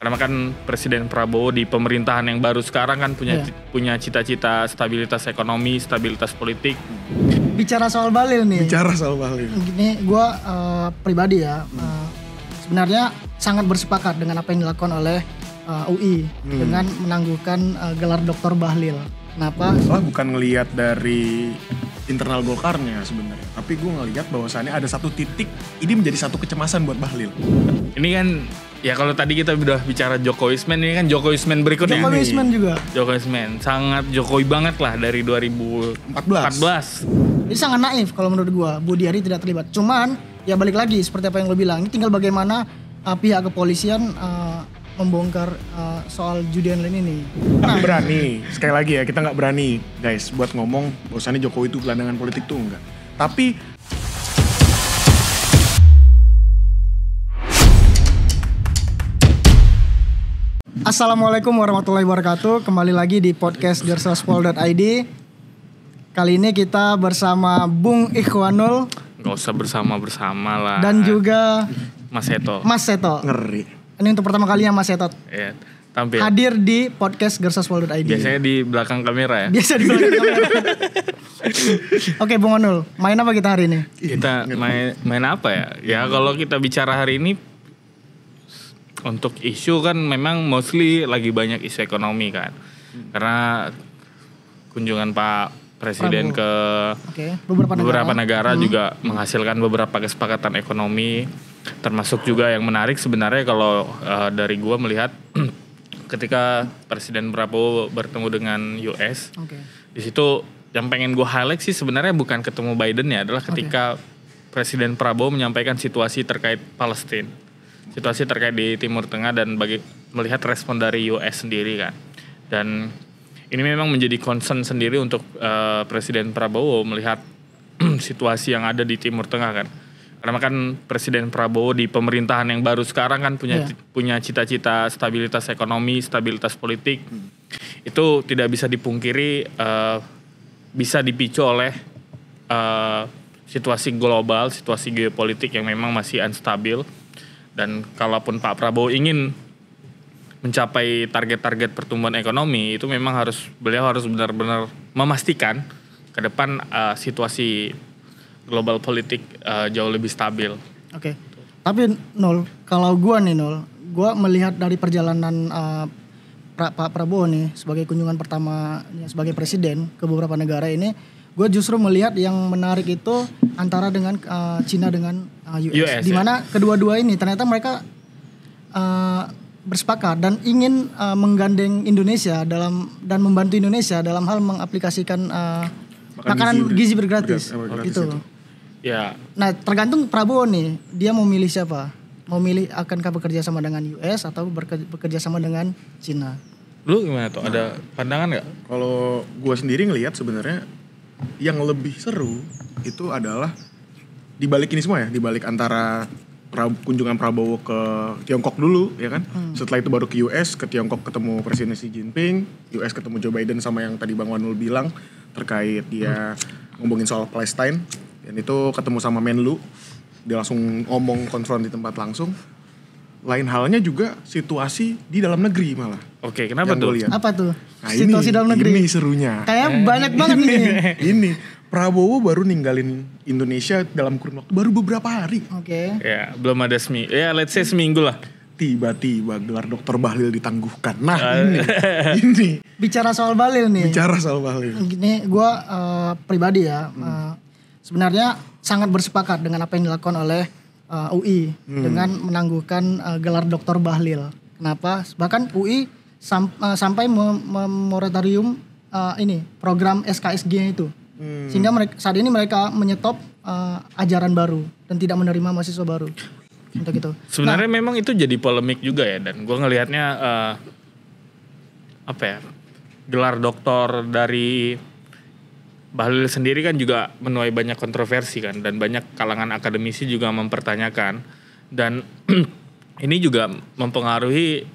Karena kan Presiden Prabowo di pemerintahan yang baru sekarang kan punya cita-cita stabilitas ekonomi, stabilitas politik. Bicara soal Bahlil nih. Gini, gue pribadi ya, sebenarnya sangat bersepakat dengan apa yang dilakukan oleh UI dengan menangguhkan gelar Dr. Bahlil. Kenapa? Bukan ngelihat dari internal Golkarnya sebenarnya, tapi gue ngelihat bahwasannya ada satu titik ini menjadi satu kecemasan buat Bahlil. Ini kan ya kalau tadi kita udah bicara Jokowismen, ini kan Jokowismen berikutnya. Jokowismen juga. Jokowismen sangat Jokowi banget lah dari 2014. Ini sangat naif kalau menurut gue. Budi Ari tidak terlibat. Cuman ya balik lagi seperti apa yang lo bilang. Ini tinggal bagaimana pihak kepolisian membongkar soal judi online ini. Nggak berani, sekali lagi ya, kita nggak berani guys buat ngomong bahwasannya Jokowi itu gelandangan politik tuh enggak. Tapi Assalamualaikum warahmatullahi wabarakatuh. Kembali lagi di podcast Gersaspol.id. Kali ini kita bersama Bung Ikhwanul. Gak usah bersama-bersama lah. Dan juga Mas Seto. ngeri. Ini untuk pertama kalinya Mas Setot tampil. hadir di podcast Gersaspol.id. Biasanya di belakang kamera ya. Biasa di belakang kamera. Oke, Bung Onul, main apa kita hari ini? Kita main apa ya? Ya kalau kita bicara hari ini untuk isu kan memang mostly lagi banyak isu ekonomi kan. Karena kunjungan Pak Presiden ke beberapa negara juga menghasilkan beberapa kesepakatan ekonomi, termasuk juga yang menarik sebenarnya kalau dari gua melihat ketika Presiden Prabowo bertemu dengan US, di situ yang pengen gua highlight sih sebenarnya bukan ketemu Biden ya, adalah ketika Presiden Prabowo menyampaikan situasi terkait Palestina, situasi terkait di Timur Tengah dan melihat respon dari US sendiri kan. Dan ini memang menjadi concern sendiri untuk Presiden Prabowo melihat situasi yang ada di Timur Tengah kan. Karena kan Presiden Prabowo di pemerintahan yang baru sekarang kan punya cita-cita stabilitas ekonomi, stabilitas politik. Itu tidak bisa dipungkiri bisa dipicu oleh situasi global, situasi geopolitik yang memang masih unstabil. Dan kalaupun Pak Prabowo ingin mencapai target-target pertumbuhan ekonomi, itu memang beliau harus benar-benar memastikan ke depan situasi global politik jauh lebih stabil. Oke. Tapi Nol, kalau gue melihat dari perjalanan Pak Prabowo nih sebagai kunjungan pertama sebagai presiden ke beberapa negara ini, gue justru melihat yang menarik itu antara dengan Cina dengan US di mana kedua-dua ini ternyata mereka bersepakat dan ingin menggandeng Indonesia dan membantu Indonesia dalam hal mengaplikasikan makanan gizi bergratis gitu. Ya. Nah, tergantung Prabowo nih, dia mau milih siapa? Mau milih akankah bekerja sama dengan US atau bekerja sama dengan Cina? Lu gimana tuh? Ada pandangan nggak? Kalau gue sendiri ngelihat sebenarnya yang lebih seru itu adalah dibalik ini semua ya, dibalik antara kunjungan Prabowo ke Tiongkok dulu ya kan. Setelah itu baru ke US, ke Tiongkok ketemu Presiden Xi Jinping, US ketemu Joe Biden sama yang tadi Bang Wanul bilang terkait dia ngomongin soal Palestine. Dan itu ketemu sama Menlu, dia langsung ngomong konfront di tempat langsung. Lain halnya juga situasi di dalam negeri malah. Oke, kenapa tuh? Apa tuh? Nah, situasi dalam negeri. Ini serunya. Kayak banyak banget nih. Ini Prabowo baru ninggalin Indonesia dalam kurun waktu baru beberapa hari. Oke. Ya, belum ada let's say seminggu lah. Tiba-tiba gelar Dr. Bahlil ditangguhkan. Nah, ini. Bicara soal Bahlil nih. Gini, gue pribadi ya, sebenarnya sangat bersepakat dengan apa yang dilakukan oleh UI dengan menangguhkan gelar Dr. Bahlil. Kenapa? Bahkan UI sampai moratorium ini program SKSG itu. Sehingga saat ini mereka menyetop ajaran baru dan tidak menerima mahasiswa baru. Untuk itu. Sebenarnya memang itu jadi polemik juga ya, dan gue ngelihatnya gelar doktor dari Bahlil sendiri kan juga menuai banyak kontroversi kan, dan banyak kalangan akademisi juga mempertanyakan, dan ini juga mempengaruhi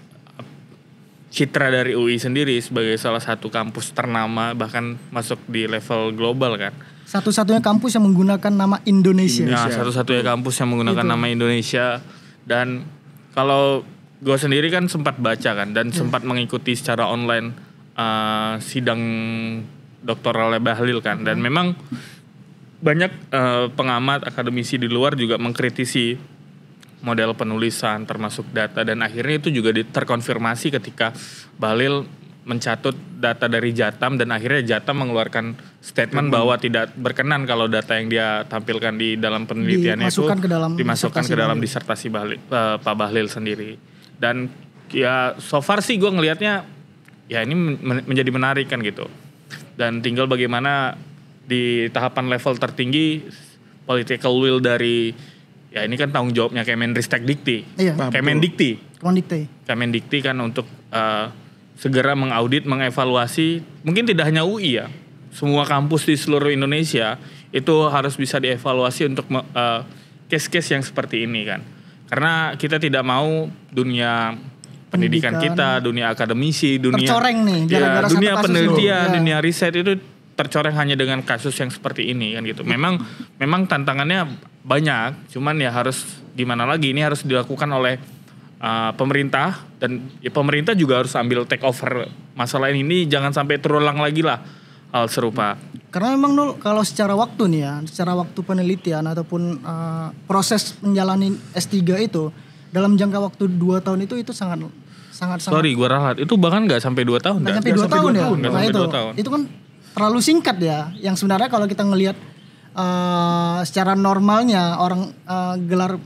citra dari UI sendiri sebagai salah satu kampus ternama bahkan masuk di level global kan. Satu-satunya kampus yang menggunakan nama Indonesia. Ya, satu-satunya kampus yang menggunakan nama Indonesia. Dan kalau gue sendiri kan sempat baca kan dan sempat mengikuti secara online sidang doktoral Bahlil kan, dan memang banyak pengamat akademisi di luar juga mengkritisi model penulisan termasuk data, dan akhirnya itu juga terkonfirmasi ketika Bahlil mencatut data dari Jatam, dan akhirnya Jatam mengeluarkan statement bahwa tidak berkenan kalau data yang dia tampilkan di dalam penelitiannya dimasukkan ke dalam disertasi Pak Bahlil sendiri. Dan ya so far sih gue ngelihatnya ya ini menjadi menarik kan gitu. Dan tinggal bagaimana di tahapan level tertinggi political will dari, ya ini kan tanggung jawabnya Kemendikti. Iya. Kemendikti kan untuk segera mengaudit, mengevaluasi, mungkin tidak hanya UI ya, semua kampus di seluruh Indonesia itu harus bisa dievaluasi untuk case-case yang seperti ini kan. Karena kita tidak mau dunia pendidikan kita, dunia akademisi, dunia tercoreng nih, gara-gara dunia satu kasus penelitian, dunia riset itu tercoreng hanya dengan kasus yang seperti ini kan gitu. Memang tantangannya banyak, cuman ya harus gimana lagi, ini harus dilakukan oleh pemerintah, dan ya pemerintah juga harus ambil take over masalah ini, jangan sampai terulang lagi lah hal serupa. Karena memang Nul, kalau secara waktu nih ya, secara waktu penelitian ataupun proses menjalani S3 itu dalam jangka waktu 2 tahun itu sangat. Sorry, gue ralat. Itu bahkan nggak sampai 2 tahun. Nggak sampai 2 tahun ya. Nah itu kan terlalu singkat ya. Yang sebenarnya kalau kita ngelihat secara normalnya orang gelar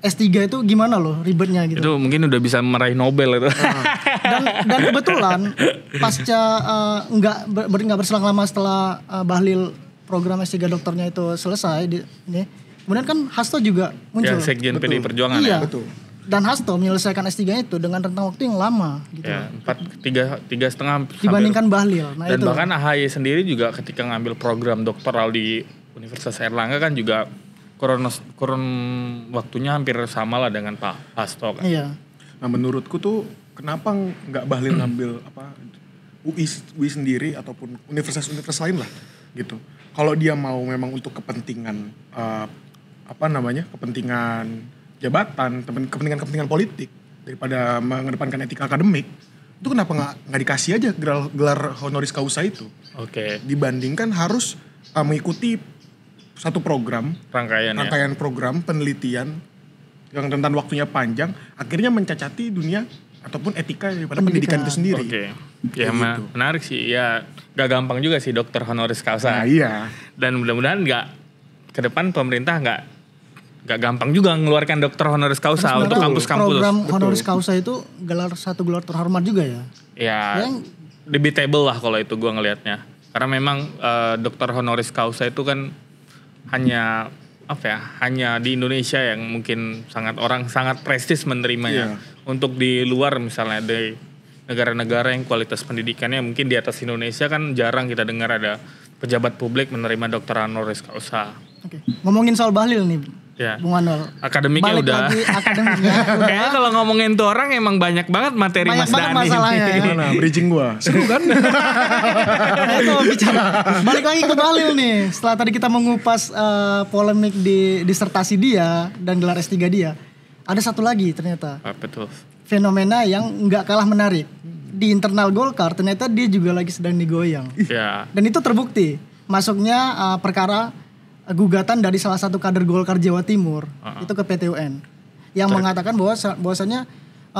S3 itu gimana loh ribetnya gitu. Itu mungkin udah bisa meraih Nobel itu. Dan kebetulan pasca nggak berselang lama setelah Bahlil program S3 dokternya itu selesai kemudian kan Hasto juga muncul. Ya, Sekjen PDI Perjuangan iya. ya. Betul. Dan Hasto menyelesaikan S3 itu dengan rentang waktu yang lama gitu. Ya, 3,5 dibandingkan Bahlil. Nah, dan itu. bahkan AHY sendiri juga ketika ngambil program doktoral di Universitas Airlangga kan juga kurun waktunya hampir sama lah dengan Pak Hasto kan. Iya. Nah menurutku tuh kenapa nggak Bahlil ngambil UI sendiri ataupun universitas lain lah gitu. Kalau dia mau memang untuk kepentingan kepentingan jabatan, kepentingan politik daripada mengedepankan etika akademik, itu kenapa nggak dikasih aja gelar honoris causa itu? Oke. Dibandingkan harus mengikuti satu program, rangkaian program penelitian yang rentan waktunya panjang, akhirnya mencacati dunia ataupun etika daripada pendidikan itu sendiri. Oke. Ya gitu. Menarik sih. Ya gak gampang juga sih dokter honoris causa. Nah, iya. Dan mudah-mudahan ke depan pemerintah gak gampang juga mengeluarkan dokter honoris causa untuk kampus-kampus. Program honoris causa itu gelar terhormat juga ya. Ya, debatable lah kalau itu gue ngelihatnya. Karena memang dokter honoris causa itu kan hanya di Indonesia yang mungkin sangat prestis menerimanya. Untuk di luar misalnya di negara-negara yang kualitas pendidikannya mungkin di atas Indonesia kan jarang kita dengar ada pejabat publik menerima dokter honoris causa. Oke. Ngomongin soal Bahlil nih, ya. Bung Anwar. Akademiknya balik udah. Lagi akademiknya udah. Kayaknya kalau ngomongin tuh orang emang banyak banget materi Mas Dani. Masalahnya ya. Mana bridging gua? Seru kan? Nah itu bicara. Balik lagi ke Bahlil nih. Setelah tadi kita mengupas polemik di disertasi dia dan gelar S3 dia. Ada satu lagi ternyata. Betul. Fenomena yang nggak kalah menarik. Di internal Golkar ternyata dia juga lagi sedang digoyang. Ya. Dan itu terbukti. Masuknya perkara gugatan dari salah satu kader Golkar Jawa Timur itu ke PT UN yang mengatakan bahwasanya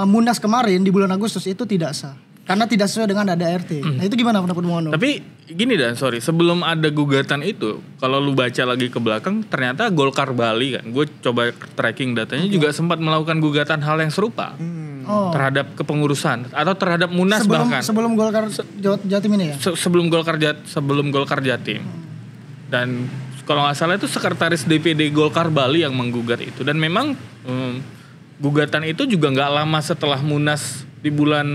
Munas kemarin di bulan Agustus itu tidak sah karena tidak sesuai dengan ADART. Nah itu gimana pendapat Mono? Tapi gini sebelum ada gugatan itu, kalau lu baca lagi ke belakang, ternyata Golkar Bali kan, gue coba tracking datanya juga sempat melakukan gugatan hal yang serupa terhadap kepengurusan atau terhadap Munas bahkan. Sebelum Golkar Jatim ini ya? Sebelum Golkar Jatim. Dan kalau nggak salah itu sekretaris DPD Golkar Bali yang menggugat itu, dan memang gugatan itu juga nggak lama setelah Munas di bulan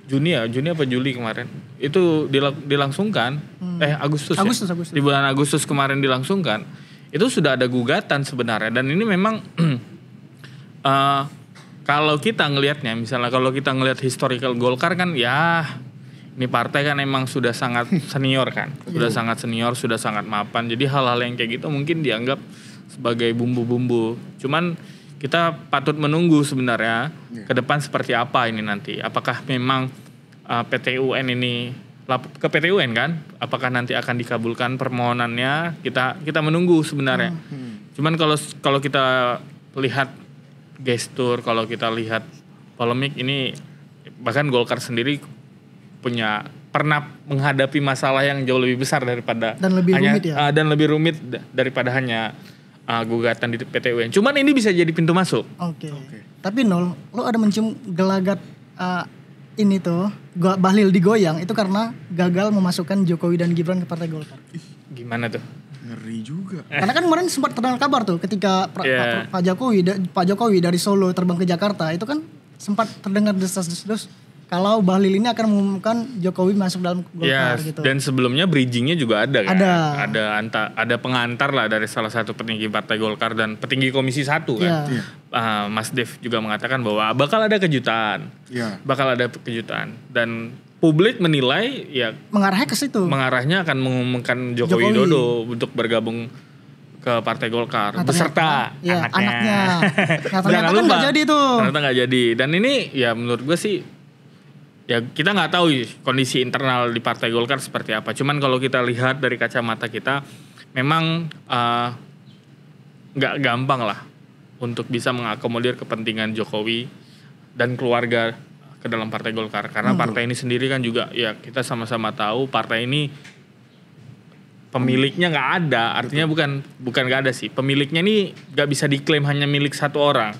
Juni apa Juli kemarin itu dilangsungkan. Agustus. Di bulan Agustus kemarin dilangsungkan. Itu sudah ada gugatan sebenarnya, dan ini memang kalau kita ngelihatnya, misalnya kalau kita ngelihat historical Golkar kan ya ini partai kan emang sudah sangat senior kan. Sudah sangat senior, sudah sangat mapan. Jadi hal-hal yang kayak gitu mungkin dianggap sebagai bumbu-bumbu. Cuman kita patut menunggu sebenarnya ke depan seperti apa ini nanti. Apakah memang PT UN ini ke PT UN kan? Apakah nanti akan dikabulkan permohonannya? Kita menunggu sebenarnya. Cuman kalau kita lihat gestur, kalau kita lihat polemik ini, bahkan Golkar sendiri pernah menghadapi masalah yang jauh lebih besar daripada dan lebih rumit ya. Dan lebih rumit daripada hanya gugatan di PT UN. Cuman ini bisa jadi pintu masuk. Oke. Tapi Nol, lo ada mencium gelagat ini tuh Bahlil digoyang itu karena gagal memasukkan Jokowi dan Gibran ke Partai Golkar. Gimana tuh? Ngeri juga. Karena kan kemarin sempat terdengar kabar tuh ketika Pak Jokowi dari Solo terbang ke Jakarta itu kan sempat terdengar desas-desus kalau Bahlil ini akan mengumumkan Jokowi masuk dalam Golkar gitu. Dan sebelumnya bridgingnya juga ada kan? Ada pengantar lah dari salah satu petinggi Partai Golkar dan petinggi Komisi 1 kan. Mas Dev juga mengatakan bahwa bakal ada kejutan. Bakal ada kejutan. Dan publik menilai ya mengarahnya ke situ. Mengarahnya akan mengumumkan Jokowi Widodo untuk bergabung ke Partai Golkar beserta anaknya. Ternyata kan nggak jadi tuh. Ternyata nggak jadi. Dan ini ya menurut gue sih ya kita nggak tahu kondisi internal di Partai Golkar seperti apa. Cuman kalau kita lihat dari kacamata kita, memang nggak gampang lah untuk bisa mengakomodir kepentingan Jokowi dan keluarga ke dalam Partai Golkar. Karena partai ini sendiri kan juga ya kita sama-sama tahu partai ini pemiliknya nggak ada. Artinya bukan nggak ada sih. Pemiliknya ini nggak bisa diklaim hanya milik satu orang.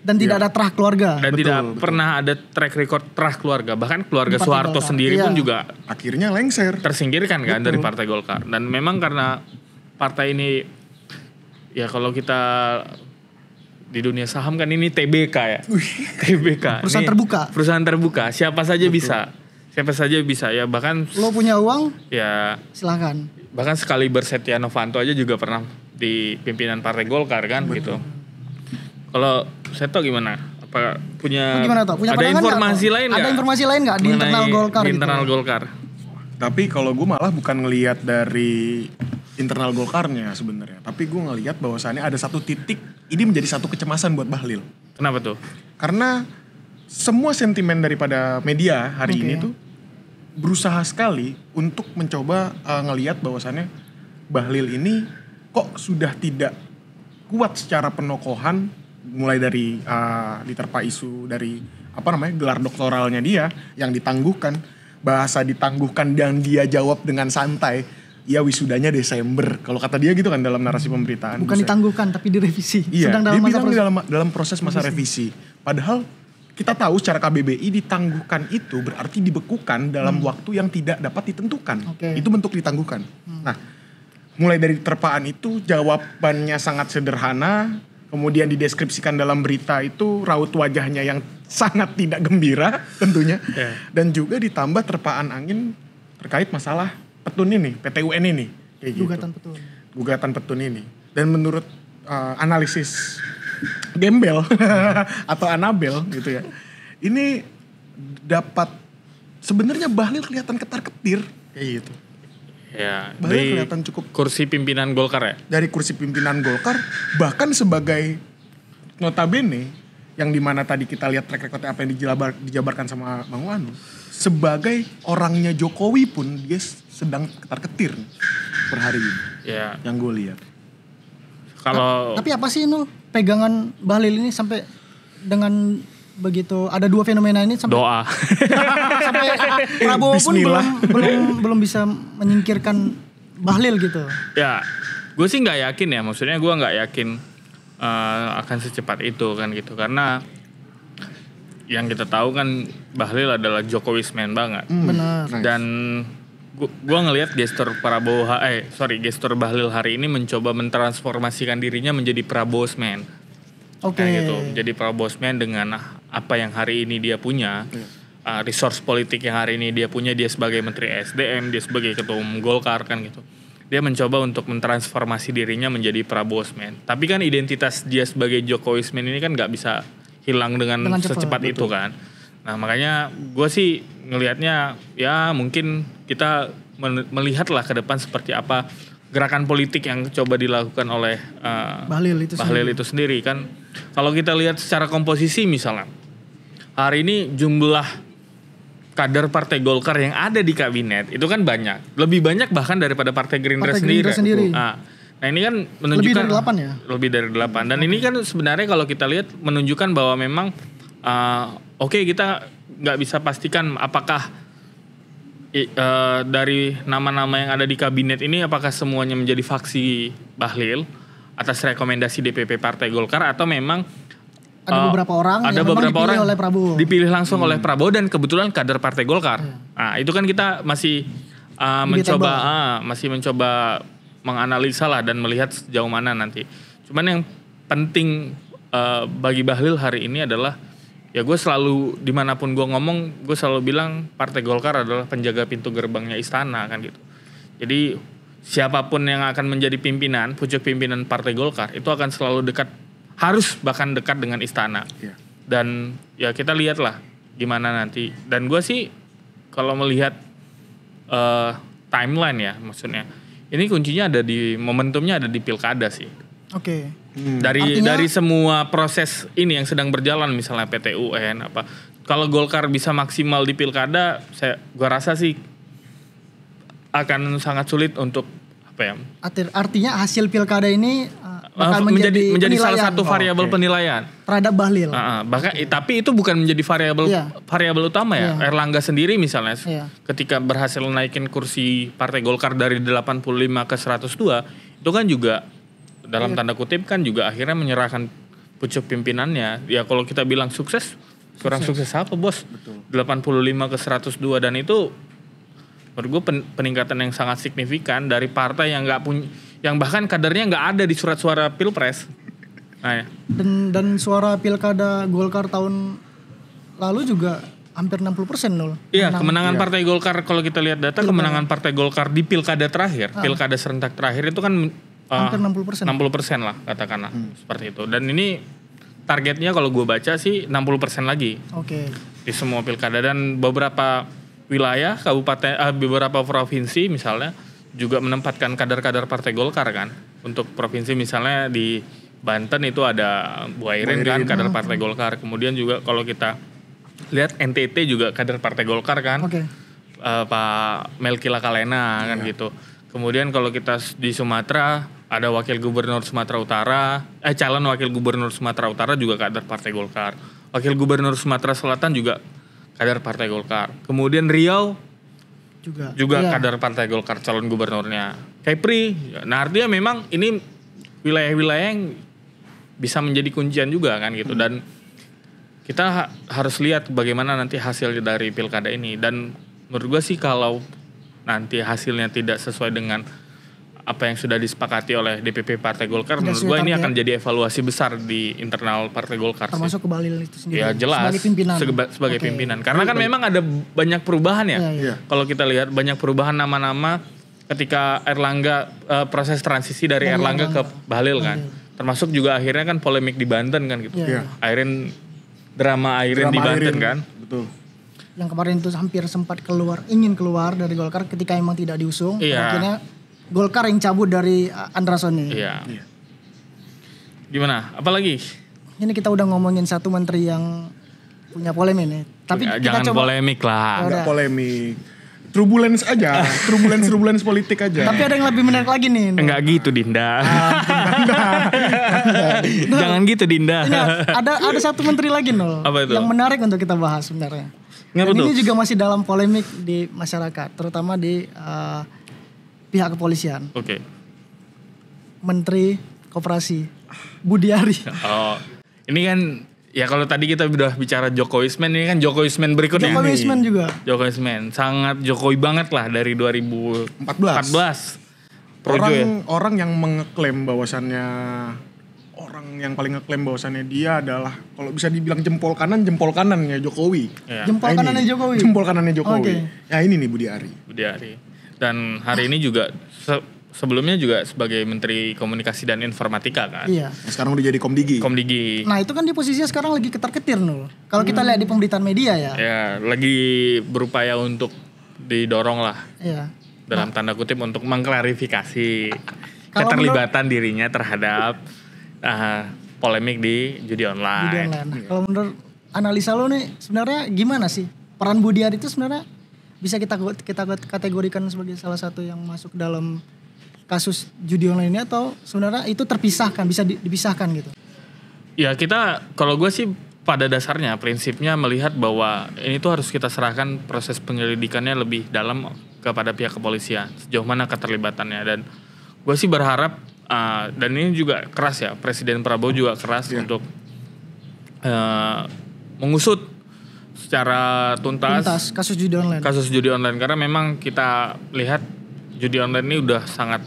Dan tidak ada terah keluarga. Dan tidak pernah ada track record terah keluarga. Bahkan keluarga Soeharto sendiri pun juga akhirnya lengser. Tersingkirkan kan dari Partai Golkar. Dan memang karena partai ini ya kalau kita di dunia saham kan ini TBK ya. TBK. Perusahaan ini terbuka. Perusahaan terbuka. Siapa saja bisa. Siapa saja bisa ya. Bahkan lo punya uang? Ya. Silakan. Bahkan sekali Setia Novanto aja juga pernah di pimpinan Partai Golkar kan gitu. Kalau Seto gimana? Apa punya ada informasi lain nggak? Ada informasi lain nggak di internal Golkar? Di internal Golkar. Tapi kalau gue malah bukan ngelihat dari internal Golkarnya sebenarnya, tapi gue ngelihat bahwasannya ada satu titik ini menjadi satu kecemasan buat Bahlil. Kenapa tuh? Karena semua sentimen daripada media hari ini tuh berusaha sekali untuk mencoba ngelihat bahwasannya Bahlil ini kok sudah tidak kuat secara penokohan, mulai dari diterpa isu dari gelar doktoralnya dia yang ditangguhkan, bahasa ditangguhkan dan dia jawab dengan santai, ya wisudanya Desember kalau kata dia gitu kan dalam narasi pemberitaan. Bukan ditangguhkan tapi direvisi. Iya, sedang dalam proses masa revisi. Padahal kita tahu secara KBBI ditangguhkan itu berarti dibekukan dalam waktu yang tidak dapat ditentukan. Itu bentuk ditangguhkan. Nah, mulai dari terpaan itu jawabannya sangat sederhana. Kemudian dideskripsikan dalam berita itu raut wajahnya yang sangat tidak gembira tentunya. Dan juga ditambah terpaan angin terkait masalah petun ini, PT UN ini. Gugatan petun ini. Dan menurut analisis gembel atau Anabel gitu ya. Ini dapat sebenarnya Bahlil kelihatan ketar-ketir kayak gitu. Ya, Bahlil kelihatan cukup kursi pimpinan Golkar ya. Dari kursi pimpinan Golkar, bahkan sebagai notabene yang dimana tadi kita lihat track record apa yang dijabarkan sama Bang Wanu, sebagai orangnya Jokowi pun dia sedang ketar-ketir per hari ini. Ya. Yang gue lihat. Tapi apa sih Nul pegangan Bahlil ini sampai dengan begitu ada dua fenomena ini sampai doa sampai Prabowo pun belum bisa menyingkirkan Bahlil gitu. Ya, gue sih nggak yakin ya. Maksudnya gue nggak yakin akan secepat itu kan gitu. Karena yang kita tahu kan Bahlil adalah Jokowisman banget. Benar. Dan gue ngelihat gestur gestur Bahlil hari ini mencoba mentransformasikan dirinya menjadi Prabowosman. Gitu. Jadi Prabowosman dengan apa yang hari ini dia punya, resource politik yang hari ini dia punya, dia sebagai Menteri SDM, dia sebagai Ketua Umum Golkar kan gitu. Dia mencoba untuk mentransformasi dirinya menjadi Prabowosman. Tapi kan identitas dia sebagai Jokowisman ini kan nggak bisa hilang dengan secepat itu kan. Nah makanya gue sih ngelihatnya ya mungkin kita melihatlah ke depan seperti apa gerakan politik yang coba dilakukan oleh Bahlil itu sendiri kan. Kalau kita lihat secara komposisi misalnya, hari ini jumlah kader Partai Golkar yang ada di kabinet itu kan banyak, lebih banyak bahkan daripada Partai Gerindra sendiri. Nah ini kan menunjukkan lebih dari 8 dan ini kan sebenarnya kalau kita lihat menunjukkan bahwa memang oke, kita nggak bisa pastikan apakah dari nama-nama yang ada di kabinet ini apakah semuanya menjadi faksi Bahlil atas rekomendasi DPP Partai Golkar atau memang ada beberapa orang dipilih langsung oleh Prabowo dan kebetulan kader Partai Golkar. Nah itu kan kita masih mencoba menganalisa lah dan melihat sejauh mana nanti. Cuman yang penting bagi Bahlil hari ini adalah ya gue selalu dimanapun gue ngomong gue selalu bilang Partai Golkar adalah penjaga pintu gerbangnya istana kan gitu. Jadi siapapun yang akan menjadi pimpinan, pucuk pimpinan Partai Golkar itu akan selalu harus bahkan dekat dengan istana. Dan ya kita lihatlah gimana nanti. Dan gue sih kalau melihat timeline ya maksudnya ini kuncinya ada di momentumnya ada di pilkada sih. Oke. Dari semua proses ini yang sedang berjalan misalnya PT-UN apa. Kalau Golkar bisa maksimal di pilkada, gua rasa sih akan sangat sulit untuk apa ya? Artinya hasil pilkada ini bakal menjadi salah satu variabel penilaian terhadap Bahlil. Bahkan tapi itu bukan menjadi variabel utama ya. Erlangga sendiri misalnya ketika berhasil naikin kursi Partai Golkar dari 85 ke 102 itu kan juga dalam tanda kutip kan juga akhirnya menyerahkan pucuk pimpinannya. Ya kalau kita bilang sukses, kurang sukses apa bos? Betul. 85 ke 102 dan itu menurut gue peningkatan yang sangat signifikan dari partai yang nggak punya, yang bahkan kadernya nggak ada di surat suara pilpres. Nah, ya. Dan suara pilkada Golkar tahun lalu juga hampir 60% nol. Iya, kemenangan Partai Golkar kalau kita lihat data kemenangan Partai Golkar di pilkada terakhir, pilkada serentak terakhir itu kan hampir 60%. 60% lah katakanlah seperti itu. Dan ini targetnya kalau gue baca sih 60% lagi. Oke. Di semua pilkada dan beberapa wilayah, kabupaten, beberapa provinsi misalnya juga menempatkan kader-kader Partai Golkar kan. Untuk provinsi misalnya di Banten itu ada Bu Airin kan kader Partai Golkar. Kemudian juga kalau kita lihat NTT juga kader Partai Golkar kan. Pak Melki Lakalena kan gitu. Kemudian kalau kita di Sumatera ada wakil gubernur Sumatera Utara, calon wakil gubernur Sumatera Utara juga kader Partai Golkar. Wakil gubernur Sumatera Selatan juga kader Partai Golkar. Kemudian Riau juga kader Partai Golkar calon gubernurnya. Kepri. Nah artinya memang ini wilayah-wilayah yang bisa menjadi kuncian juga kan gitu. Dan kita harus lihat bagaimana nanti hasil dari pilkada ini. Dan menurut gue sih kalau nanti hasilnya tidak sesuai dengan apa yang sudah disepakati oleh DPP Partai Golkar, menurut gue ini akan jadi evaluasi besar di internal Partai Golkar. Termasuk ke Bahlil itu sendiri. Ya jelas. Sebagai pimpinan. Sebagai pimpinan. Karena kan memang ada banyak perubahan ya. Kalau kita lihat banyak perubahan nama-nama ketika Erlangga proses transisi dari Erlangga ke Bahlil kan. Termasuk juga akhirnya kan polemik di Banten kan gitu. Drama Airin di Banten kan. Betul. Yang kemarin itu hampir sempat ingin keluar dari Golkar ketika emang tidak diusung. Akhirnya Golkar yang cabut dari Andra Soni. Gimana? Apalagi? Ini kita udah ngomongin satu menteri yang punya polemik nih. Tapi jangan polemik lah. Enggak polemik. Turbulence aja, turbulence politik aja. Tapi ada yang lebih menarik lagi nih. Enggak gitu Dinda. Jangan gitu Dinda. Ada satu menteri lagi Nol. Apa itu? Yang menarik untuk kita bahas sebenarnya. Dan ini juga masih dalam polemik di masyarakat, terutama di pihak kepolisian. Oke. Menteri Koperasi Budiari. Oh, ini kan ya kalau tadi kita udah bicara Jokowismen, ini kan Jokowismen berikutnya. Jokowismen juga. Jokowismen sangat Jokowi banget lah dari 2014. Orang yang mengeklaim bahwasannya yang paling ngeklaim bahwasannya dia adalah kalau bisa dibilang jempol kanannya Jokowi. Jempol kanannya Jokowi. Okay. Ya ini nih Budiari. Dan hari ini juga sebelumnya juga sebagai Menteri Komunikasi dan Informatika kan. Iya. Sekarang udah jadi Komdigi. Nah itu kan di posisinya sekarang lagi ketar-ketir Nul. Kalau kita lihat di pemberitaan media ya. Ya lagi berupaya untuk didorong lah. Iya. dalam tanda kutip untuk mengklarifikasi keterlibatan dirinya terhadap polemik di judi online. Kalau menurut analisa lo nih sebenarnya gimana sih peran Budiari itu sebenarnya bisa kita kategorikan sebagai salah satu yang masuk dalam kasus judi online ini atau sebenarnya itu terpisahkan, bisa dipisahkan gitu? Ya kalau gue sih pada dasarnya prinsipnya melihat bahwa ini tuh harus kita serahkan proses penyelidikannya lebih dalam kepada pihak kepolisian sejauh mana keterlibatannya, dan gue sih berharap dan ini juga keras ya, Presiden Prabowo juga keras untuk mengusut secara tuntas kasus judi online karena memang kita lihat judi online ini udah sangat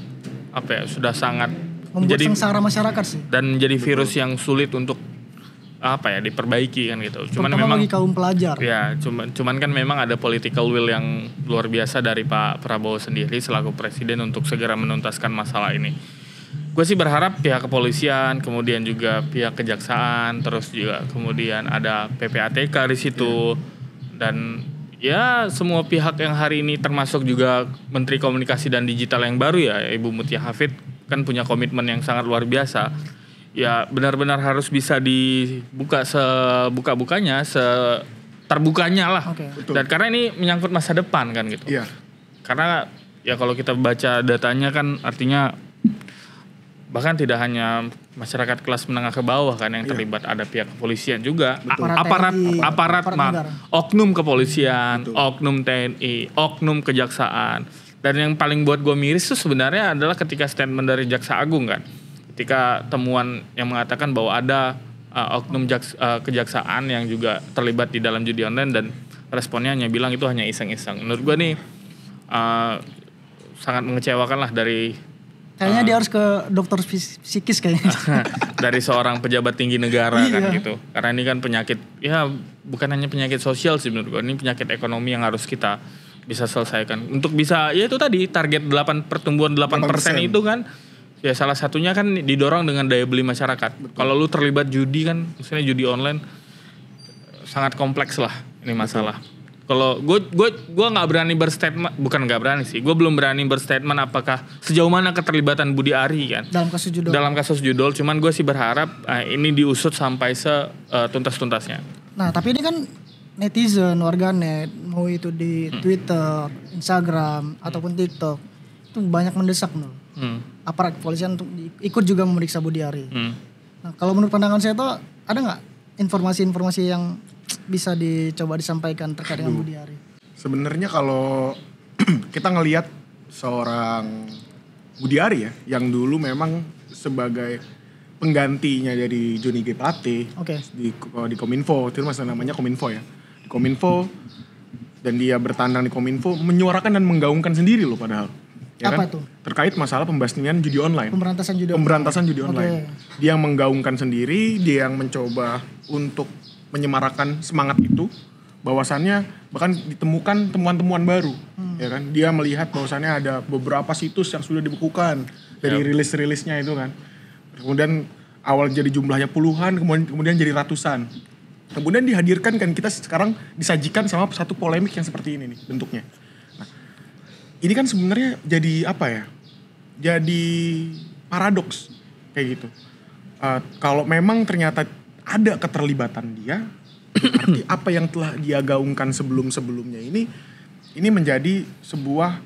sudah sangat membuat sengsara masyarakat sih, dan menjadi virus yang sulit untuk diperbaiki kan gitu. Cuman terutama memang bagi kaum pelajar. Ya, cuman kan memang ada political will yang luar biasa dari Pak Prabowo sendiri selaku presiden untuk segera menuntaskan masalah ini. Gue sih berharap pihak kepolisian, kemudian juga pihak kejaksaan, terus juga kemudian ada PPATK di situ, dan ya semua pihak yang hari ini termasuk juga Menteri Komunikasi dan Digital yang baru ya, Ibu Mutia Hafid kan punya komitmen yang sangat luar biasa. Ya benar-benar harus bisa dibuka sebuka-bukanya, seterbukanya lah. Okay. Dan karena ini menyangkut masa depan kan gitu. Iya. Karena ya kalau kita baca datanya kan artinya bahkan tidak hanya masyarakat kelas menengah ke bawah kan yang terlibat, ada pihak kepolisian juga, aparat oknum kepolisian, oknum TNI, oknum kejaksaan. Dan yang paling buat gue miris itu sebenarnya adalah ketika statement dari Jaksa Agung kan. Ketika temuan yang mengatakan bahwa ada oknum kejaksaan yang juga terlibat di dalam judi online, dan responnya hanya bilang itu hanya iseng-iseng. Menurut gue nih sangat mengecewakan lah dari kayaknya dia harus ke dokter psikis kayaknya. Dari seorang pejabat tinggi negara kan gitu. Karena ini kan penyakit, ya bukan hanya penyakit sosial sih menurut gue, ini penyakit ekonomi yang harus kita bisa selesaikan. Untuk bisa, ya itu tadi target pertumbuhan 8% itu kan, ya salah satunya kan didorong dengan daya beli masyarakat. Kalau lu terlibat judi kan, misalnya judi online, sangat kompleks lah ini masalah. Kalau gue nggak berani berstatement, bukan nggak berani sih, gue belum berani berstatement apakah sejauh mana keterlibatan Budiari kan dalam kasus judol. Cuman gue sih berharap ini diusut sampai setuntas-tuntasnya. Nah tapi ini kan netizen, warganet, mau itu di Twitter, Instagram ataupun TikTok, itu banyak mendesak loh. Aparat kepolisian untuk ikut juga memeriksa Budiari. Nah kalau menurut pandangan saya tuh ada nggak informasi-informasi yang bisa dicoba disampaikan terkait dengan Budiari? Sebenarnya kalau kita ngelihat seorang Budiari ya, yang dulu memang sebagai penggantinya dari Johnny G. Plate di Kominfo, itu masih namanya Kominfo ya, di Kominfo, dan dia bertandang di Kominfo menyuarakan dan menggaungkan sendiri loh padahal. Ya apa kan? tuh? Terkait masalah pembasmian judi online. Pemberantasan judi online. Dia yang menggaungkan sendiri, dia yang mencoba untuk menyemarakan semangat itu, bahwasannya bahkan ditemukan temuan-temuan baru, ya kan? Dia melihat bahwasannya ada beberapa situs yang sudah dibekukan dari rilis-rilisnya itu kan. Kemudian awal jadi jumlahnya puluhan, kemudian jadi ratusan. Kemudian dihadirkan kan, kita sekarang disajikan sama satu polemik yang seperti ini nih bentuknya. Nah, ini kan sebenarnya jadi apa ya? Jadi paradoks kayak gitu. Kalau memang ternyata ada keterlibatan dia, berarti apa yang telah dia gaungkan sebelum-sebelumnya ini menjadi sebuah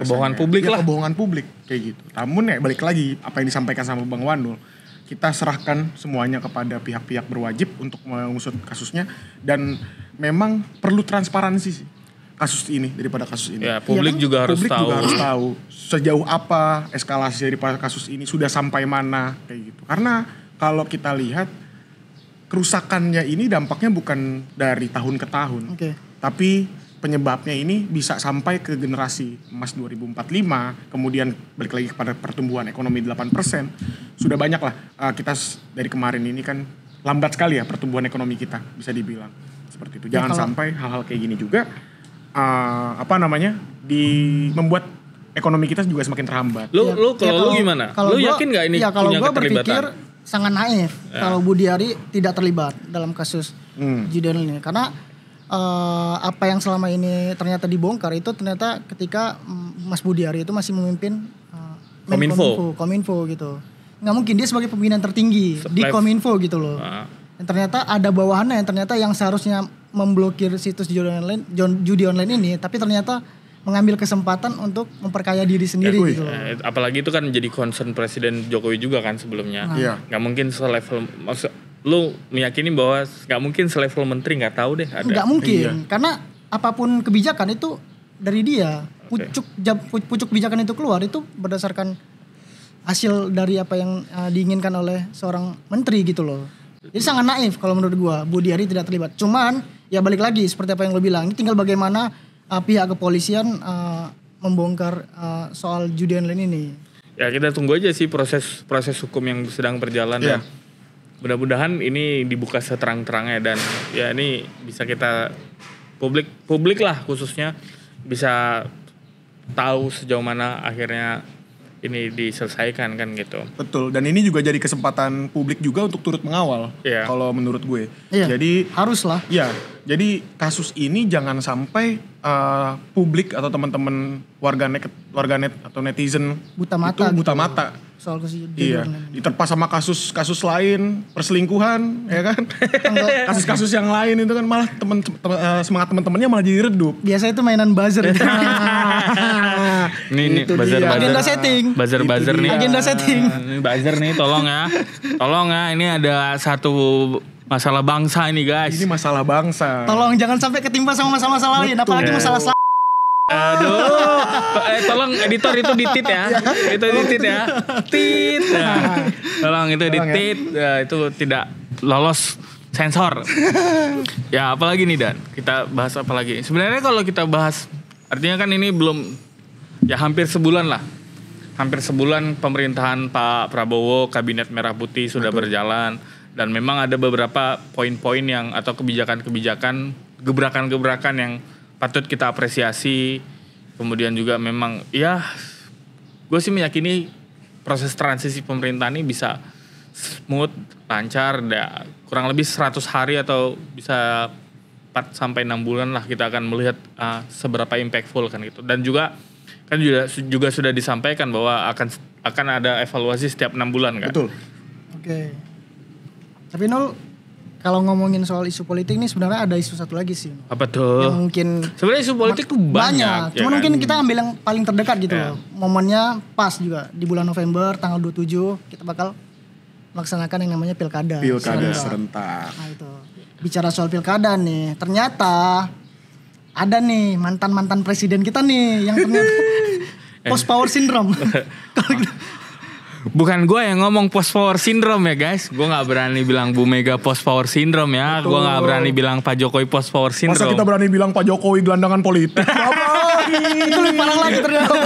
kebohongan publik lah. Kebohongan publik kayak gitu. Namun ya balik lagi apa yang disampaikan sama Bang Wandul, kita serahkan semuanya kepada pihak-pihak berwajib untuk mengusut kasusnya, dan memang perlu transparansi sih kasus ini daripada kasus ini. Ya, publik juga harus tahu sejauh apa eskalasi daripada kasus ini, sudah sampai mana kayak gitu. Karena kalau kita lihat kerusakannya ini dampaknya bukan dari tahun ke tahun, tapi penyebabnya ini bisa sampai ke generasi emas 2045, kemudian balik lagi kepada pertumbuhan ekonomi 8%. Sudah banyak lah, kita dari kemarin ini kan lambat sekali ya pertumbuhan ekonomi kita, bisa dibilang seperti itu. Jangan sampai hal-hal kayak gini juga membuat ekonomi kita juga semakin terhambat. Lu gimana? Lu yakin nggak ini punya keterlibatan? Sangat naif kalau Budiari tidak terlibat dalam kasus judi online ini, karena apa yang selama ini ternyata dibongkar itu ternyata ketika Mas Budi Ari itu masih memimpin Kominfo gitu. Nggak mungkin dia sebagai pimpinan tertinggi di Kominfo gitu loh. Dan ternyata ada bawahannya yang ternyata yang seharusnya memblokir situs judi online ini, tapi ternyata mengambil kesempatan untuk memperkaya diri sendiri gitu. Apalagi itu kan menjadi concern Presiden Jokowi juga kan sebelumnya. Nggak mungkin selevel, lu meyakini bahwa nggak mungkin selevel menteri nggak tahu deh ada. Nggak mungkin, karena apapun kebijakan itu dari dia. Pucuk kebijakan itu keluar itu berdasarkan hasil dari apa yang diinginkan oleh seorang menteri gitu loh. Jadi sangat naif kalau menurut gua Budi Ari tidak terlibat. Cuman ya balik lagi seperti apa yang lo bilang, ini tinggal bagaimana pihak kepolisian membongkar soal judi online ini. Ya kita tunggu aja sih proses hukum yang sedang berjalan ya. Mudah-mudahan ini dibuka seterang-terangnya dan ya ini bisa kita publik lah khususnya bisa tahu sejauh mana akhirnya ini diselesaikan kan gitu. Betul, dan ini juga jadi kesempatan publik juga untuk turut mengawal. Kalau menurut gue. Jadi haruslah. Ya, jadi kasus ini jangan sampai publik atau teman-teman warganet atau netizen buta mata itu buta mata. Soal diterpa sama kasus lain, perselingkuhan, ya kan? Kasus-kasus yang lain itu kan malah semangat teman-temannya malah jadi redup. Biasa itu mainan buzzer. Ini buzzer. Agenda setting. Buzzer nih. Agenda setting. Ini buzzer nih, tolong ya. Ini ada satu masalah bangsa ini guys. Ini masalah bangsa. Tolong jangan sampai ketimpa sama masalah lain, apalagi masalah Aduh, tolong editor itu ditit ya. Itu ditit ya. Tit. Nah, tolong itu ditit. Itu tidak lolos sensor. Ya, apalagi nih Dan? Kita bahas apa lagi? Sebenarnya kalau kita bahas, artinya kan ini belum ya hampir sebulan lah. Hampir sebulan pemerintahan Pak Prabowo, Kabinet Merah Putih sudah berjalan dan memang ada beberapa poin-poin yang atau kebijakan-kebijakan, gebrakan-gebrakan yang patut kita apresiasi. Kemudian juga memang ya gue sih meyakini proses transisi pemerintahan ini bisa smooth, lancar, kurang lebih 100 hari atau bisa 4-6 bulan lah kita akan melihat seberapa impactful kan gitu. Dan juga kan juga sudah disampaikan bahwa akan ada evaluasi setiap 6 bulan kan. Betul. Oke. Tapi Nol, kalau ngomongin soal isu politik nih sebenarnya ada isu satu lagi sih. Apa tuh? Yang mungkin sebenarnya isu politik tuh banyak. Cuman mungkin kita ambil yang paling terdekat gitu loh. Momennya pas juga di bulan November tanggal 27 kita bakal melaksanakan yang namanya pilkada serentak. Nah itu. Bicara soal pilkada nih, ternyata ada nih mantan presiden kita nih yang ternyata post power syndrome. Bukan gue yang ngomong post power syndrome ya guys. Gue gak berani bilang Bu Mega post power syndrome ya. Gue gak berani bilang Pak Jokowi post power syndrome. Masa kita berani bilang Pak Jokowi gelandangan politik? Itu lebih parah lagi ternyata.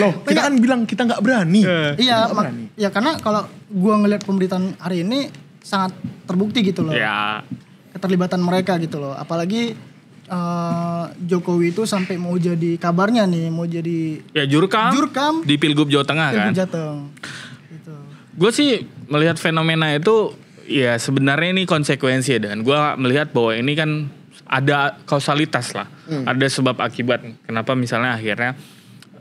Loh, kita kan bilang kita gak berani. Iya, ya karena kalau gue ngeliat pemberitaan hari ini sangat terbukti gitu loh. Ya. Keterlibatan mereka gitu loh. Apalagi Jokowi itu sampai mau jadi kabarnya nih, mau jadi jurkam di Pilgub Jawa Tengah kan. Gitu. Gue sih melihat fenomena itu ya sebenarnya ini konsekuensi dan gue melihat bahwa ini kan ada kausalitas lah. Ada sebab akibat kenapa misalnya akhirnya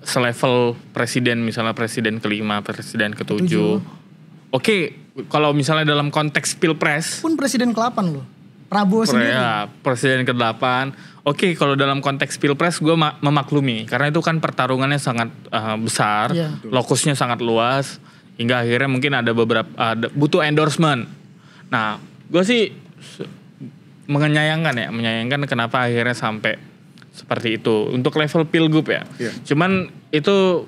selevel presiden, misalnya presiden ke-5, presiden ke-7. Oke, kalau misalnya dalam konteks pilpres pun presiden ke-8 loh. Prabowo sendiri. Ya, presiden ke-8. Oke, kalau dalam konteks pilpres gue memaklumi. Karena itu kan pertarungannya sangat besar. Lokusnya sangat luas. Hingga akhirnya mungkin ada butuh endorsement. Nah, gue sih menyayangkan kenapa akhirnya sampai seperti itu. Untuk level pilgub ya. Cuman itu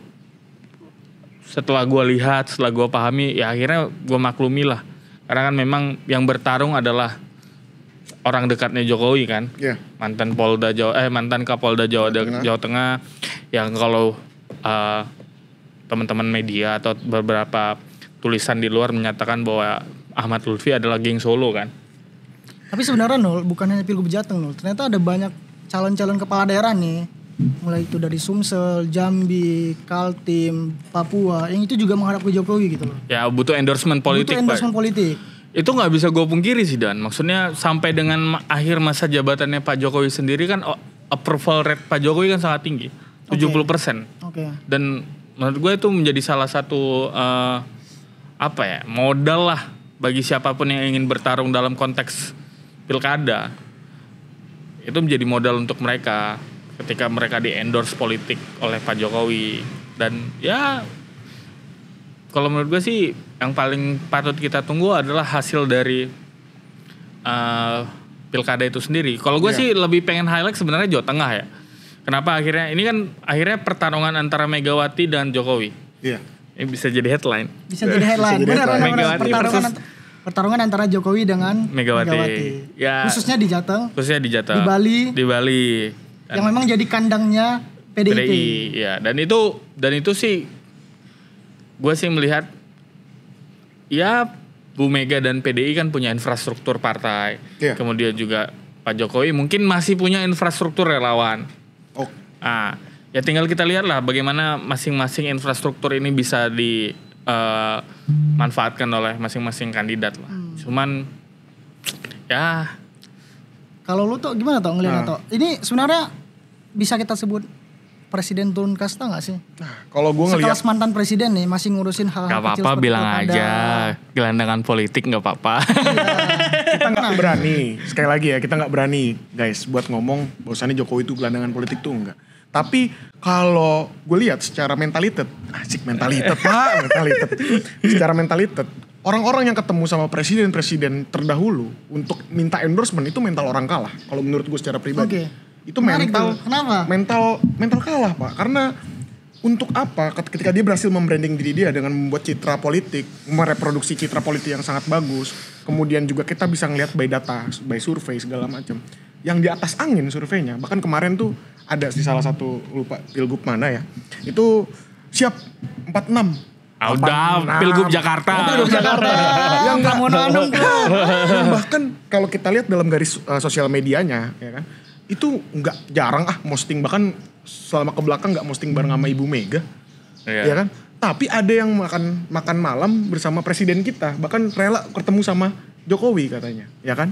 setelah gue lihat, setelah gue pahami, ya akhirnya gue maklumi lah. Karena kan memang yang bertarung adalah orang dekatnya Jokowi kan, mantan Kapolda Jawa Tengah, yang kalau teman-teman media atau beberapa tulisan di luar menyatakan bahwa Ahmad Lutfi adalah geng Solo kan. Tapi sebenarnya Nol, bukan hanya Pilgub Jateng Nol, ternyata ada banyak calon-calon kepala daerah nih, mulai itu dari Sumsel, Jambi, Kaltim, Papua, yang itu juga menghadap ke Jokowi gitu loh. Ya butuh endorsement politik. Itu nggak bisa gue pungkiri sih Dan. Maksudnya sampai dengan akhir masa jabatannya Pak Jokowi sendiri kan approval rate Pak Jokowi kan sangat tinggi, 70%. Dan menurut gue itu menjadi salah satu modal lah bagi siapapun yang ingin bertarung dalam konteks pilkada. Itu menjadi modal untuk mereka ketika mereka di-endorse politik oleh Pak Jokowi. Dan ya kalau menurut gue sih yang paling patut kita tunggu adalah hasil dari pilkada itu sendiri. Kalau gue sih lebih pengen highlight sebenarnya Jawa Tengah ya. Kenapa akhirnya ini kan akhirnya pertarungan antara Megawati dan Jokowi. Iya. Ini bisa jadi headline. Bisa jadi headline. Benar. Megawati Pertarungan antara Jokowi dengan Megawati. Ya, khususnya di Jateng. Di Bali. Yang memang jadi kandangnya PDIP. Ya, dan itu sih gue sih melihat ya Bu Mega dan PDI kan punya infrastruktur partai. Yeah. Kemudian juga Pak Jokowi mungkin masih punya infrastruktur relawan. Ya tinggal kita lihat lah bagaimana masing-masing infrastruktur ini bisa dimanfaatkan oleh masing-masing kandidat lah. Cuman ya kalau lu tuh gimana tuh ngeliat tuh? Ini sebenarnya bisa kita sebut presiden turun kasta nggak sih? Kalau gue ngeliat sekelas mantan presiden nih masih ngurusin hal-hal kecil seperti bilang aja gelandangan politik nggak apa-apa. Kita nggak berani, sekali lagi ya kita nggak berani guys buat ngomong bahwasannya Jokowi itu gelandangan politik tuh enggak. Tapi kalau gue lihat secara mentalitas, secara mentalitas, orang-orang yang ketemu sama presiden-presiden terdahulu untuk minta endorsement itu mental orang kalah. Kalau menurut gue secara pribadi, itu mental. Kenapa? Mental kalah Pak. Karena untuk apa? Ketika dia berhasil membranding diri dia dengan membuat citra politik, mereproduksi citra politik yang sangat bagus, kemudian juga kita bisa ngelihat by data, by survei segala macam. Yang di atas angin surveinya, bahkan kemarin tuh ada di salah satu lupa pilgub mana ya, itu siap 46. Udah pilgub Jakarta. Yang bahkan kalau kita lihat dalam garis sosial medianya, ya kan, itu nggak jarang posting, bahkan selama ke belakang nggak posting bareng sama Ibu Mega, ya kan. Tapi ada yang makan malam bersama presiden kita, bahkan rela ketemu sama Jokowi katanya, ya kan?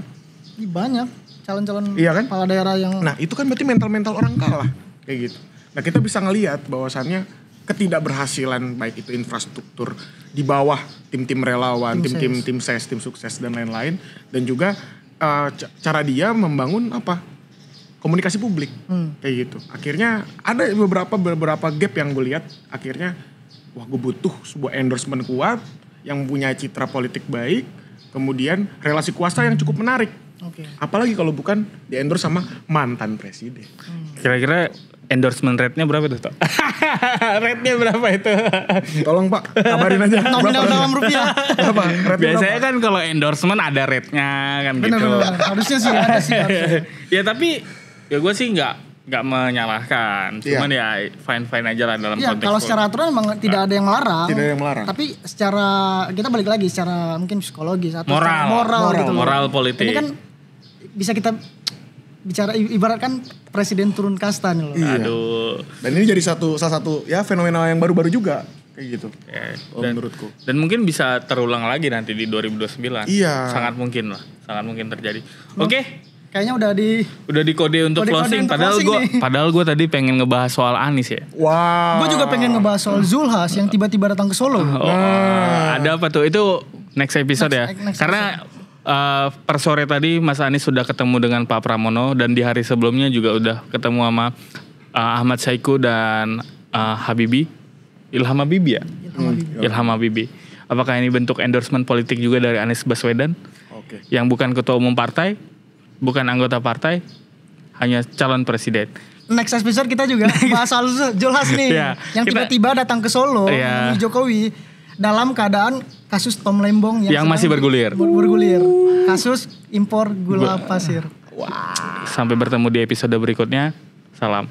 Banyak calon-calon kepala daerah yang... Nah itu kan berarti mental orang kalah kayak gitu. Nah kita bisa ngelihat bahwasannya ketidakberhasilan baik itu infrastruktur di bawah tim-tim relawan, tim ses, tim sukses dan lain-lain, dan juga cara dia membangun komunikasi publik kayak gitu. Akhirnya ada beberapa gap yang gue lihat. Akhirnya gue butuh sebuah endorsement kuat yang punya citra politik baik, kemudian relasi kuasa yang cukup menarik. Apalagi kalau bukan di-endorse sama mantan presiden. Kira-kira endorsement rate-nya berapa tuh? Rate-nya berapa itu? Tolong Pak, kabarin aja. Nominal dalam rupiah. Berapa? Biasanya kan kalau endorsement ada rate-nya kan gitu. Benar. Harusnya sih ada sih. Ya tapi ya gue sih nggak menyalahkan. Cuman ya fine-fine aja lah dalam konteks. Kalau secara aturan memang tidak ada yang melarang. Tidak ada yang melarang. Tapi secara kita balik lagi secara mungkin psikologis atau moral gitu. Moral politik. Ini kan bisa kita bicara ibaratkan presiden turun kasta nih loh. Iya. Aduh. Dan ini jadi salah satu ya fenomena yang baru-baru juga kayak gitu. Menurutku. Dan mungkin bisa terulang lagi nanti di 2029. Iya. Sangat mungkin terjadi. Oke. Kayaknya udah di kode untuk closing. Padahal gue tadi pengen ngebahas soal Anies ya. Wow. Gue juga pengen ngebahas soal Zulhas yang tiba-tiba datang ke Solo. Ada apa tuh? Itu next episode Karena per sore tadi Mas Anies sudah ketemu dengan Pak Pramono, dan di hari sebelumnya juga udah ketemu sama Ahmad Saiku dan Ilham Habibie ya? Ilham Habibie. Apakah ini bentuk endorsement politik juga dari Anies Baswedan? Yang bukan ketua umum partai, bukan anggota partai, hanya calon presiden. Next episode kita juga bahas soal Zulhas nih, yang tiba-tiba datang ke Solo menemui Jokowi dalam keadaan kasus Tom Lembong yang masih bergulir. Kasus impor gula pasir. Sampai bertemu di episode berikutnya. Salam.